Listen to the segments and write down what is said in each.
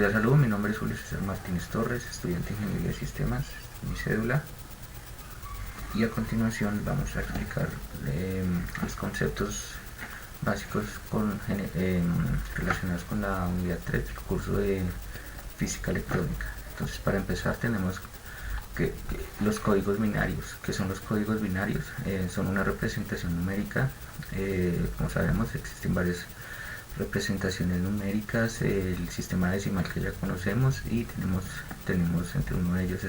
cordial saludo, mi nombre es Julio César Martínez Torres, estudiante de Ingeniería de Sistemas, mi cédula, y a continuación vamos a explicar los conceptos básicos relacionados con la unidad 3 del curso de Física Electrónica. Entonces, para empezar tenemos que los códigos binarios. ¿Qué son los códigos binarios? Son una representación numérica. Como sabemos, existen varias representaciones numéricas, el sistema decimal que ya conocemos, y tenemos entre uno de ellos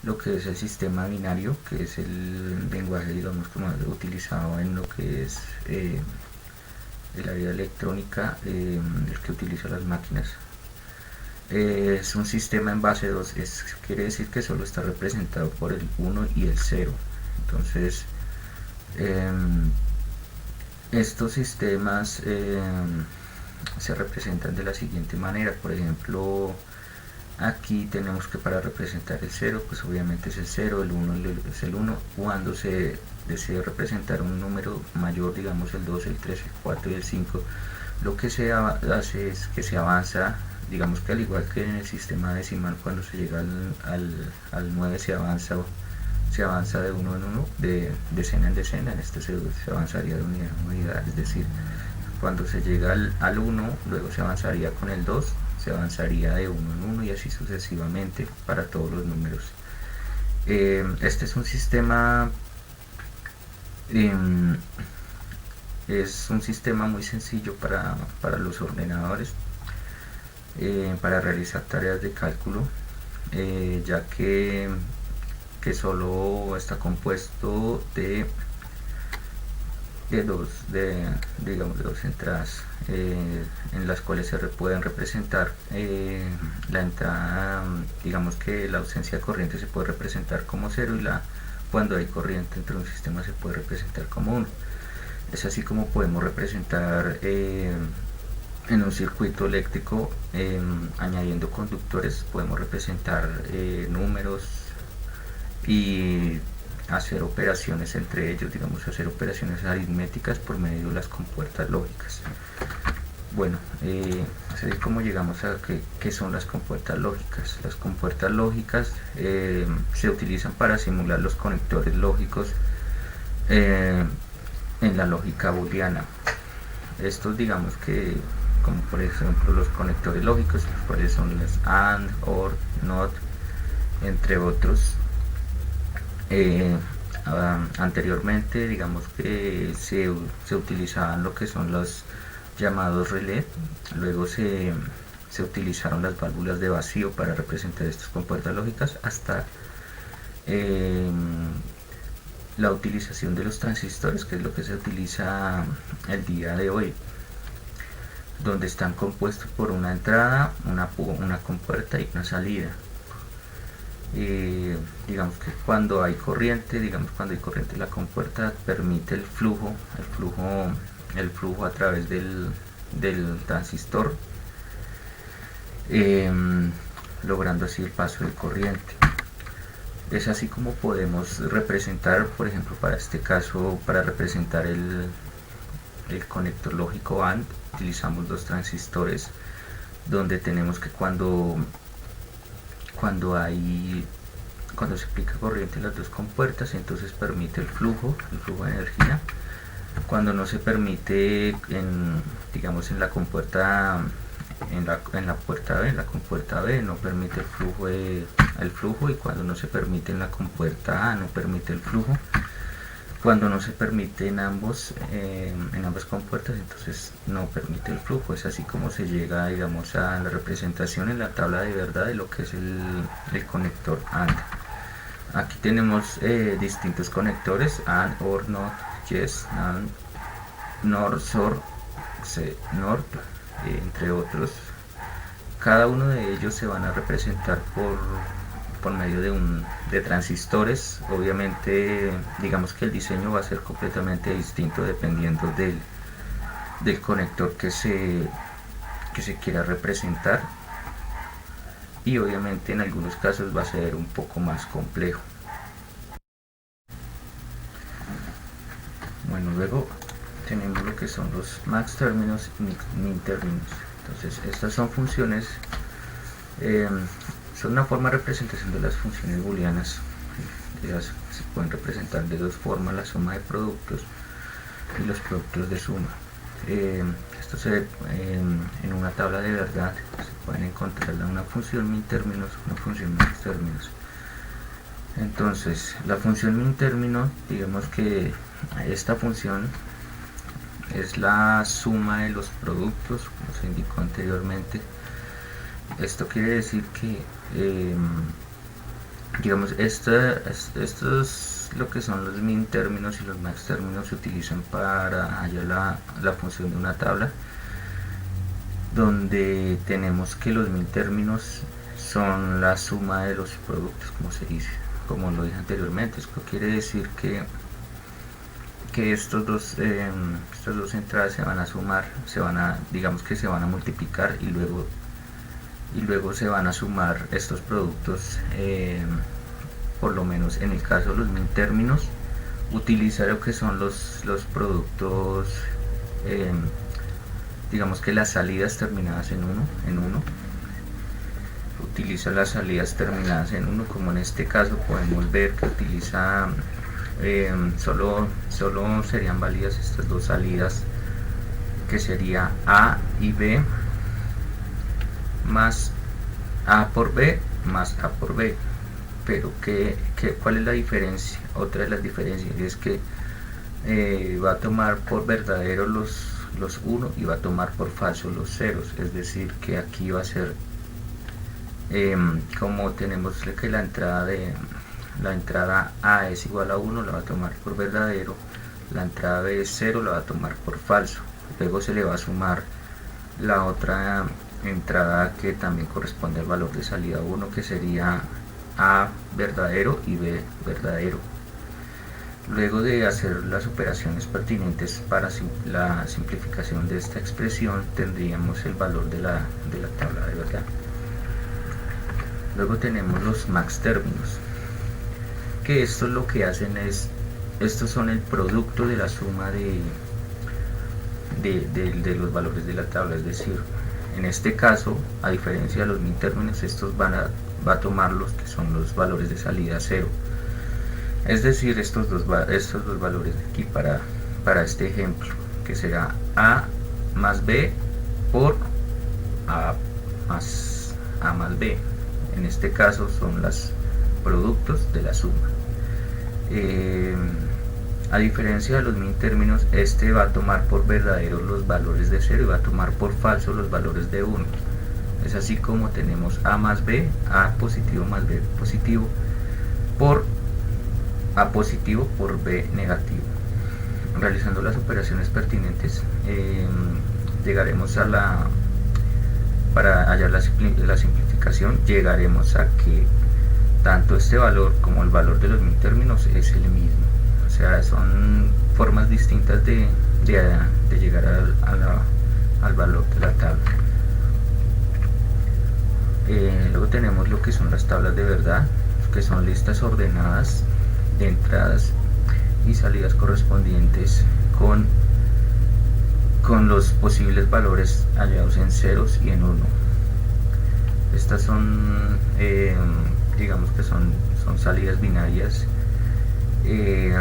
lo que es el sistema binario, que es el lenguaje, digamos, como utilizado en lo que es el área electrónica, el que utiliza las máquinas. Es un sistema en base 2, quiere decir que solo está representado por el 1 y el 0. Entonces, estos sistemas se representan de la siguiente manera. Por ejemplo, aquí tenemos que para representar el 0, pues obviamente es el 0, el 1 es el 1. Cuando se desea representar un número mayor, digamos el 2, el 3, el 4 y el 5, lo que se hace es que se avanza, digamos que al igual que en el sistema decimal, cuando se llega al 9 se avanza de uno en uno, de decena en decena. En este se avanzaría de unidad en unidad, es decir, cuando se llega al 1, luego se avanzaría con el 2, se avanzaría de 1 en 1 y así sucesivamente para todos los números. Este es un sistema muy sencillo para los ordenadores, para realizar tareas de cálculo, ya que solo está compuesto de dos entradas, en las cuales se pueden representar la entrada, digamos que la ausencia de corriente se puede representar como 0, y cuando hay corriente entre un sistema se puede representar como 1. Es así como podemos representar en un circuito eléctrico, añadiendo conductores, podemos representar números y hacer operaciones entre ellos, digamos, hacer operaciones aritméticas por medio de las compuertas lógicas. Bueno, así es como llegamos a qué son las compuertas lógicas. Las compuertas lógicas se utilizan para simular los conectores lógicos en la lógica booleana. Estos, digamos que, como por ejemplo los conectores lógicos, los cuales son las AND, OR, NOT, entre otros. Anteriormente, digamos que se utilizaban lo que son los llamados relé. Luego se utilizaron las válvulas de vacío para representar estas compuertas lógicas, hasta la utilización de los transistores, que es lo que se utiliza el día de hoy, donde están compuestos por una entrada, una compuerta y una salida. Digamos que cuando hay corriente, la compuerta permite el flujo a través del transistor, logrando así el paso de corriente. Es así como podemos representar, por ejemplo, para este caso, para representar el conector lógico AND, utilizamos dos transistores, donde tenemos que cuando se aplica corriente en las dos compuertas, entonces permite el flujo de energía. Cuando no se permite en la compuerta, en la compuerta B no permite el flujo, y cuando no se permite en la compuerta A no permite el flujo. Cuando no se permite en ambas compuertas, entonces no permite el flujo. Es así como se llega, digamos, a la representación en la tabla de verdad de lo que es el conector AND. Aquí tenemos distintos conectores: AND, OR, NOT, YES, NAND, NOR, SOR, NOR, entre otros. Cada uno de ellos se van a representar por medio de transistores. Obviamente, digamos que el diseño va a ser completamente distinto dependiendo del conector que se quiera representar, y obviamente en algunos casos va a ser un poco más complejo. Bueno, luego tenemos lo que son los max términos y min términos. Entonces, estas son funciones Eh, Son una forma de representación de las funciones booleanas. Ellas se pueden representar de dos formas: la suma de productos y los productos de suma. Esto se ve en una tabla de verdad. Se pueden encontrar una función min términos, una función max términos. Entonces, la función min término, digamos que esta función es la suma de los productos, como se indicó anteriormente. Esto quiere decir que digamos, estos lo que son los min términos y los max términos se utilizan para hallar la función de una tabla, donde tenemos que los min términos son la suma de los productos, como se dice, como lo dije anteriormente. Esto quiere decir que estas dos entradas se van a sumar, digamos que se van a multiplicar, y luego se van a sumar estos productos. Por lo menos en el caso de los min términos, utiliza lo que son los productos, digamos que las salidas terminadas en 1, utiliza las salidas terminadas en 1, como en este caso podemos ver que utiliza solo serían válidas estas dos salidas, que sería A y B más A por B más A por B. Pero ¿cuál es la diferencia? Otra de las diferencias es que va a tomar por verdadero los 1 y va a tomar por falso los ceros. Es decir, que aquí va a ser como tenemos que la entrada A es igual a 1, la va a tomar por verdadero. La entrada B es 0, la va a tomar por falso. Luego se le va a sumar la otra entrada que también corresponde al valor de salida 1, que sería A verdadero y B verdadero. Luego de hacer las operaciones pertinentes para la simplificación de esta expresión, tendríamos el valor de la tabla de verdad. Luego tenemos los max términos, que estos lo que hacen es, estos son el producto de la suma de los valores de la tabla. Es decir, en este caso, a diferencia de los min términos, estos va a tomar los que son los valores de salida 0. Es decir, estos dos valores de aquí para este ejemplo, que será A más B por A más B. En este caso son los productos de la suma. A diferencia de los min términos, este va a tomar por verdadero los valores de 0 y va a tomar por falso los valores de 1. Es así como tenemos A más B, A positivo más B positivo, por A positivo por B negativo. Realizando las operaciones pertinentes, llegaremos para hallar la simplificación, llegaremos a que tanto este valor como el valor de los min términos es el mismo. O sea, son formas distintas de llegar al valor de la tabla. Luego tenemos lo que son las tablas de verdad, que son listas ordenadas de entradas y salidas correspondientes con los posibles valores hallados en ceros y en 1. Estas son, digamos que son salidas binarias.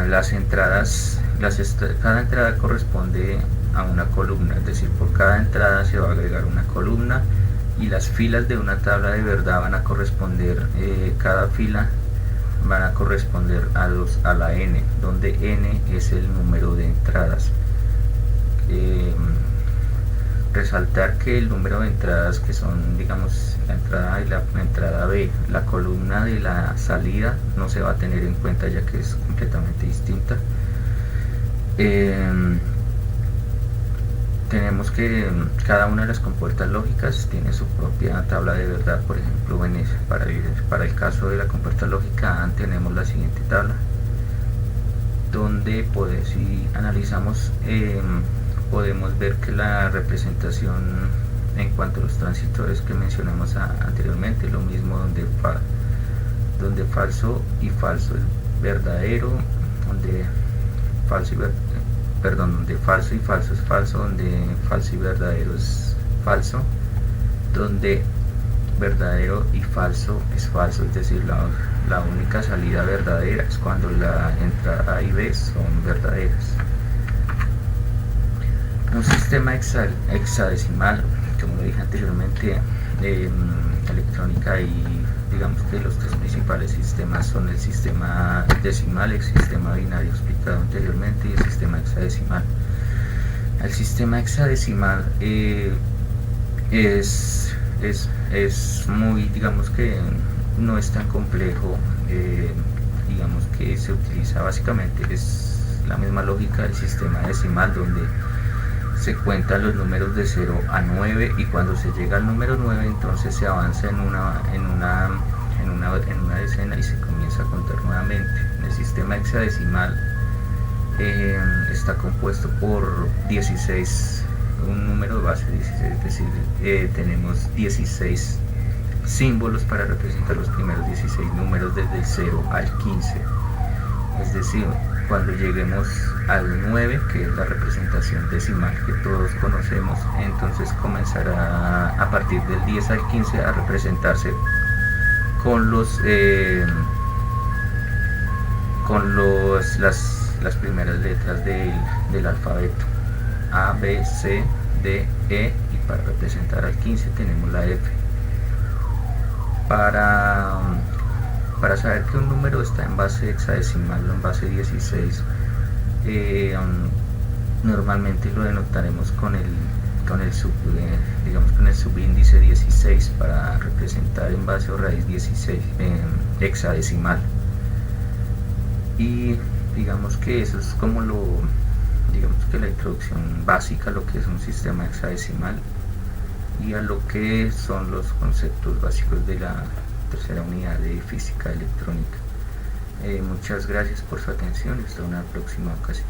Las entradas, cada entrada corresponde a una columna, es decir, por cada entrada se va a agregar una columna, y las filas de una tabla de verdad van a corresponder, cada fila van a corresponder a la n, donde n es el número de entradas. Resaltar que el número de entradas, que son, digamos, la entrada A y la entrada B, la columna de la salida no se va a tener en cuenta, ya que es completamente distinta. Tenemos que cada una de las compuertas lógicas tiene su propia tabla de verdad. Por ejemplo, para el caso de la compuerta lógica A tenemos la siguiente tabla, donde si analizamos, podemos ver que la representación en cuanto a los transitores que mencionamos anteriormente, lo mismo donde falso y falso es verdadero, donde falso y falso es falso, donde falso y verdadero es falso, donde verdadero y falso es falso, es decir, la única salida verdadera es cuando la entrada A y B son verdaderas. Un sistema hexadecimal, como lo dije anteriormente, en electrónica, y digamos que los tres principales sistemas son el sistema decimal, el sistema binario explicado anteriormente y el sistema hexadecimal. El sistema hexadecimal es muy, digamos que no es tan complejo, digamos que se utiliza básicamente, es la misma lógica del sistema decimal, donde se cuentan los números de 0 a 9 y cuando se llega al número 9 entonces se avanza en una decena y se comienza a contar nuevamente. El sistema hexadecimal está compuesto por 16, un número de base 16, es decir, tenemos 16 símbolos para representar los primeros 16 números desde el 0 al 15, es decir, cuando lleguemos al 9, que es la representación decimal que todos conocemos, entonces comenzará a partir del 10 al 15 a representarse con las primeras letras del alfabeto: A, B, C, D, E, y para representar al 15 tenemos la F. Para saber que un número está en base hexadecimal o en base 16, normalmente lo denotaremos con el subíndice 16 para representar en base o raíz 16 hexadecimal. Y digamos que eso es como la introducción básica a lo que es un sistema hexadecimal y a lo que son los conceptos básicos de la tercera unidad de física electrónica. Muchas gracias por su atención y hasta una próxima ocasión.